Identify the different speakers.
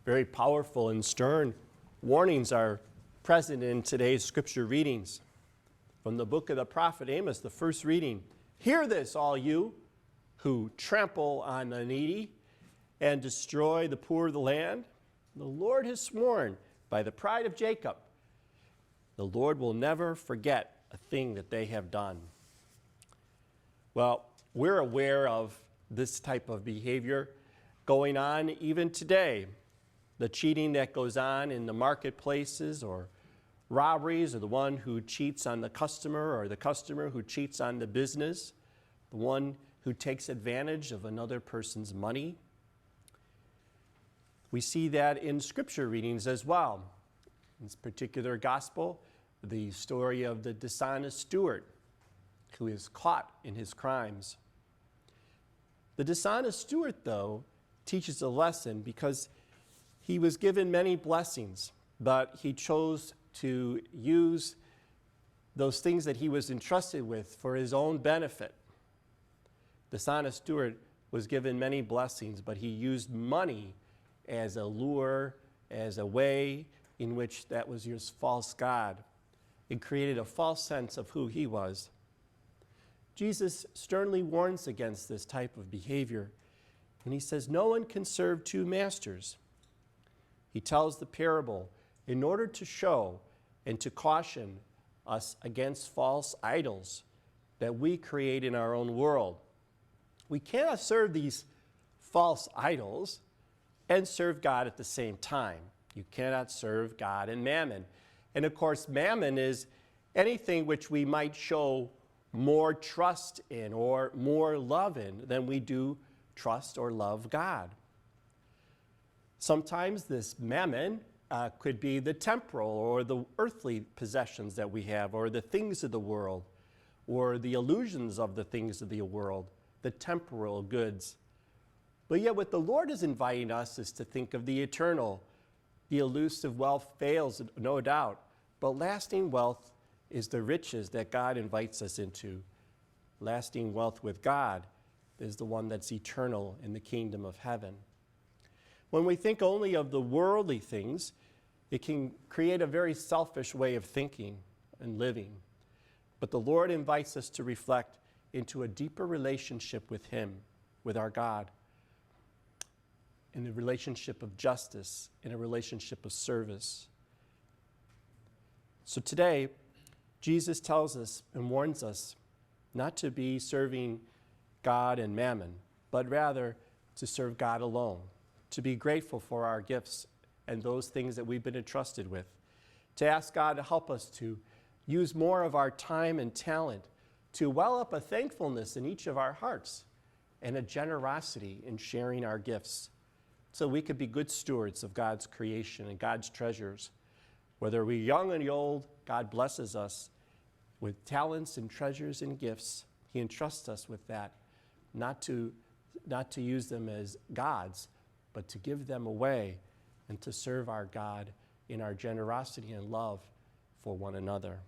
Speaker 1: Very powerful and stern warnings are present in today's scripture readings. From the book of the prophet Amos, the first reading, "Hear this, all you who trample on the needy and destroy the poor of the land. The Lord has sworn by the pride of Jacob, the Lord will never forget a thing that they have done." Well, we're aware of this type of behavior going on even today. The cheating that goes on in the marketplaces, or robberies, or the one who cheats on the customer, or the customer who cheats on the business, the one who takes advantage of another person's money. We see that in scripture readings as well. In this particular gospel, the story of the dishonest steward who is caught in his crimes. The dishonest steward, though, teaches a lesson because he was given many blessings, but he chose to use those things that he was entrusted with for his own benefit. The dishonest steward was given many blessings, but he used money as a lure, as a way in which that was his false god. It created a false sense of who he was. Jesus sternly warns against this type of behavior, and he says no one can serve two masters. He tells the parable in order to show and to caution us against false idols that we create in our own world. We cannot serve these false idols and serve God at the same time. You cannot serve God and mammon. And of course, mammon is anything which we might show more trust in or more love in than we do trust or love God. Sometimes this mammon could be the temporal or the earthly possessions that we have, or the things of the world, or the illusions of the things of the world, the temporal goods. But yet what the Lord is inviting us is to think of the eternal. The elusive wealth fails, no doubt, but lasting wealth is the riches that God invites us into. Lasting wealth with God is the one that's eternal in the kingdom of heaven. When we think only of the worldly things, it can create a very selfish way of thinking and living. But the Lord invites us to reflect into a deeper relationship with Him, with our God, in a relationship of justice, in a relationship of service. So today, Jesus tells us and warns us not to be serving God and mammon, but rather to serve God alone, to be grateful for our gifts and those things that we've been entrusted with, to ask God to help us to use more of our time and talent to well up a thankfulness in each of our hearts and a generosity in sharing our gifts so we could be good stewards of God's creation and God's treasures. Whether we're young and old, God blesses us with talents and treasures and gifts. He entrusts us with that, not to use them as gods, but to give them away and to serve our God in our generosity and love for one another.